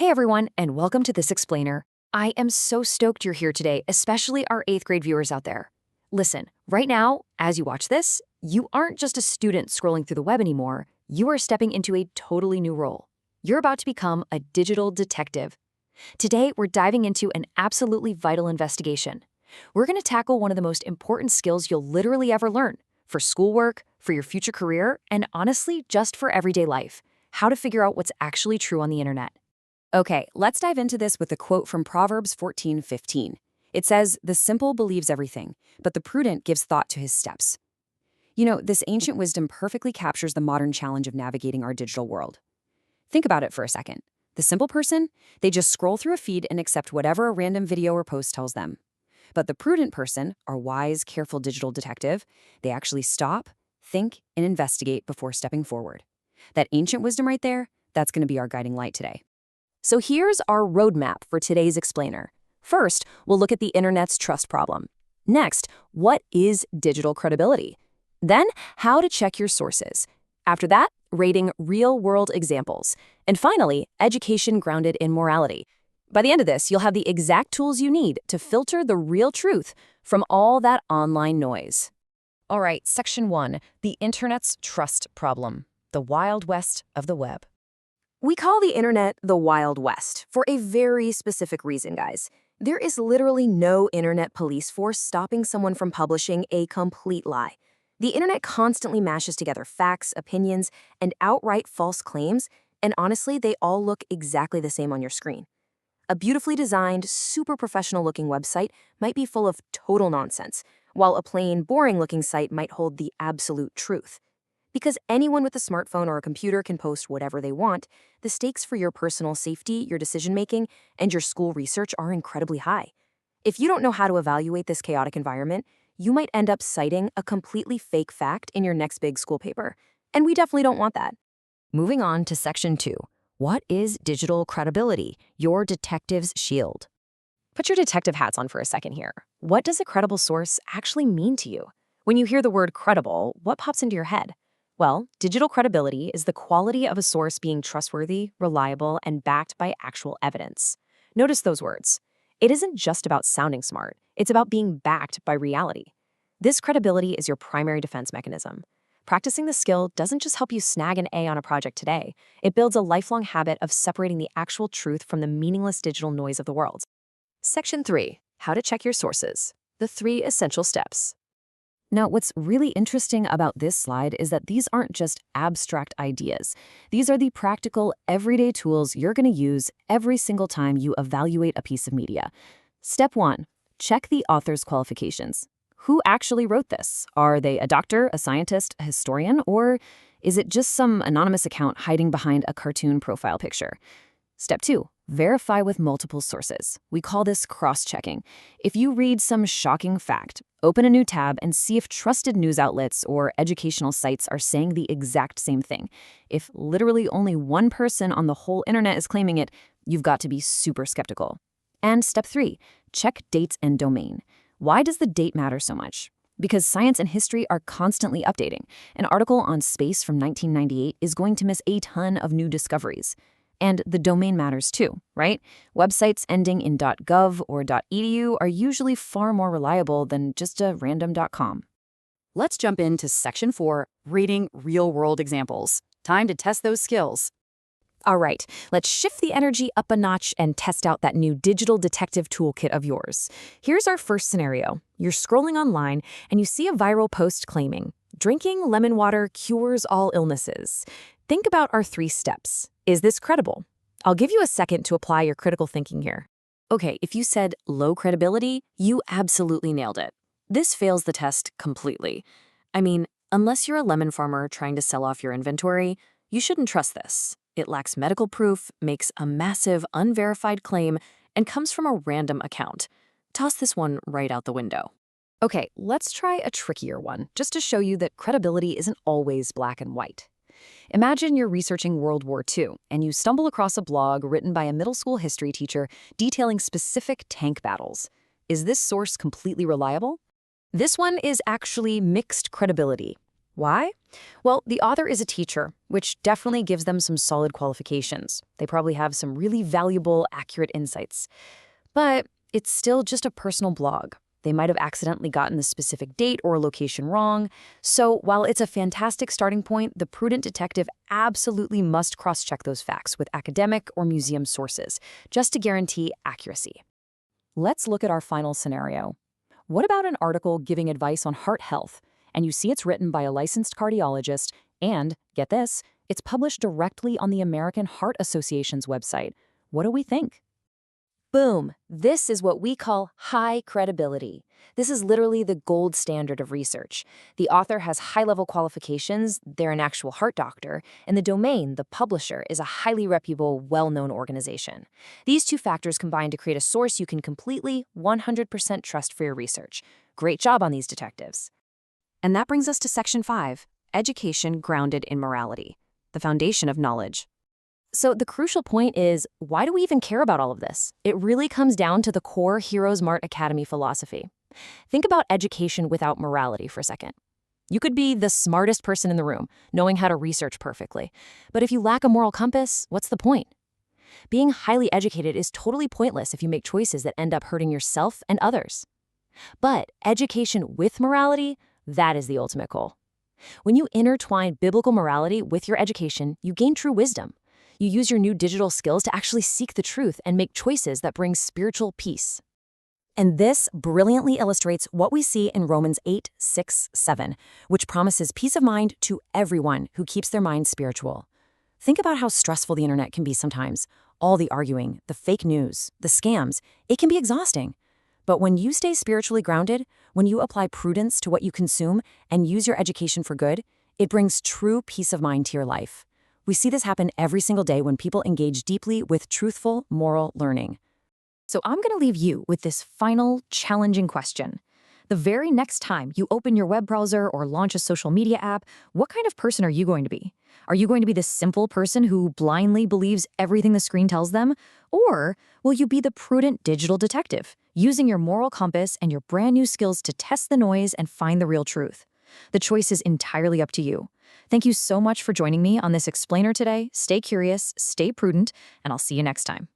Hey everyone, and welcome to This Explainer. I am so stoked you're here today, especially our 8th grade viewers out there. Listen, right now, as you watch this, you aren't just a student scrolling through the web anymore, you are stepping into a totally new role. You're about to become a digital detective. Today, we're diving into an absolutely vital investigation. We're going to tackle one of the most important skills you'll literally ever learn, for schoolwork, for your future career, and honestly, just for everyday life: how to figure out what's actually true on the internet. Okay, let's dive into this with a quote from Proverbs 14:15. It says, "The simple believes everything, but the prudent gives thought to his steps." You know, this ancient wisdom perfectly captures the modern challenge of navigating our digital world. Think about it for a second. The simple person, they just scroll through a feed and accept whatever a random video or post tells them. But the prudent person, our wise, careful digital detective, they actually stop, think, and investigate before stepping forward. That ancient wisdom right there, that's going to be our guiding light today. So here's our roadmap for today's explainer. First, we'll look at the internet's trust problem. Next, what is digital credibility? Then, how to check your sources. After that, rating real-world examples. And finally, education grounded in morality. By the end of this, you'll have the exact tools you need to filter the real truth from all that online noise. All right, Section 1, the internet's trust problem, the Wild West of the web. We call the internet the Wild West for a very specific reason, guys. There is literally no internet police force stopping someone from publishing a complete lie. The internet constantly mashes together facts, opinions, and outright false claims, and honestly, they all look exactly the same on your screen. A beautifully designed, super professional-looking website might be full of total nonsense, while a plain, boring-looking site might hold the absolute truth. Because anyone with a smartphone or a computer can post whatever they want, the stakes for your personal safety, your decision-making, and your school research are incredibly high. If you don't know how to evaluate this chaotic environment, you might end up citing a completely fake fact in your next big school paper. And we definitely don't want that. Moving on to Section 2. What is digital credibility? Your detective's shield. Put your detective hats on for a second here. What does a credible source actually mean to you? When you hear the word credible, what pops into your head? Well, digital credibility is the quality of a source being trustworthy, reliable, and backed by actual evidence. Notice those words. It isn't just about sounding smart, it's about being backed by reality. This credibility is your primary defense mechanism. Practicing the skill doesn't just help you snag an A on a project today, it builds a lifelong habit of separating the actual truth from the meaningless digital noise of the world. Section 3. How to check your sources. The 3 essential steps. Now, what's really interesting about this slide is that these aren't just abstract ideas. These are the practical, everyday tools you're going to use every single time you evaluate a piece of media. Step 1. Check the author's qualifications. Who actually wrote this? Are they a doctor, a scientist, a historian, or is it just some anonymous account hiding behind a cartoon profile picture? Step 2. Verify with multiple sources. We call this cross-checking. If you read some shocking fact, open a new tab and see if trusted news outlets or educational sites are saying the exact same thing. If literally only one person on the whole internet is claiming it, you've got to be super skeptical. And step 3, check dates and domain. Why does the date matter so much? Because science and history are constantly updating. An article on space from 1998 is going to miss a ton of new discoveries. And the domain matters too, right? Websites ending in .gov or .edu are usually far more reliable than just a random .com. Let's jump into Section 4, rating real-world examples. Time to test those skills. All right, let's shift the energy up a notch and test out that new digital detective toolkit of yours. Here's our first scenario. You're scrolling online and you see a viral post claiming, "Drinking lemon water cures all illnesses." Think about our 3 steps. Is this credible? I'll give you a second to apply your critical thinking here. Okay, if you said low credibility, you absolutely nailed it. This fails the test completely. I mean, unless you're a lemon farmer trying to sell off your inventory, you shouldn't trust this. It lacks medical proof, makes a massive, unverified claim, and comes from a random account. Toss this one right out the window. Okay, let's try a trickier one, just to show you that credibility isn't always black and white. Imagine you're researching World War II, and you stumble across a blog written by a middle school history teacher detailing specific tank battles. Is this source completely reliable? This one is actually mixed credibility. Why? Well, the author is a teacher, which definitely gives them some solid qualifications. They probably have some really valuable, accurate insights. But it's still just a personal blog. They might have accidentally gotten the specific date or location wrong. So while it's a fantastic starting point, the prudent detective absolutely must cross-check those facts with academic or museum sources, just to guarantee accuracy. Let's look at our final scenario. What about an article giving advice on heart health, and you see it's written by a licensed cardiologist, and, get this, it's published directly on the American Heart Association's website? What do we think? Boom! This is what we call high credibility. This is literally the gold standard of research. The author has high-level qualifications, they're an actual heart doctor, and the domain, the publisher, is a highly reputable, well-known organization. These two factors combine to create a source you can completely, 100% trust for your research. Great job on these detectives. And that brings us to Section 5, Education Grounded in Morality, the foundation of knowledge. So the crucial point is, why do we even care about all of this? It really comes down to the core HeroesMart Academy philosophy. Think about education without morality for a second. You could be the smartest person in the room, knowing how to research perfectly. But if you lack a moral compass, what's the point? Being highly educated is totally pointless if you make choices that end up hurting yourself and others. But education with morality, that is the ultimate goal. When you intertwine biblical morality with your education, you gain true wisdom. You use your new digital skills to actually seek the truth and make choices that bring spiritual peace. And this brilliantly illustrates what we see in Romans 8:6-7, which promises peace of mind to everyone who keeps their mind spiritual. Think about how stressful the internet can be sometimes. All the arguing, the fake news, the scams, it can be exhausting. But when you stay spiritually grounded, when you apply prudence to what you consume and use your education for good, it brings true peace of mind to your life. We see this happen every single day when people engage deeply with truthful, moral learning. So I'm going to leave you with this final, challenging question. The very next time you open your web browser or launch a social media app, what kind of person are you going to be? Are you going to be the simple person who blindly believes everything the screen tells them? Or will you be the prudent digital detective, using your moral compass and your brand new skills to test the noise and find the real truth? The choice is entirely up to you. Thank you so much for joining me on this explainer today. Stay curious, stay prudent, and I'll see you next time.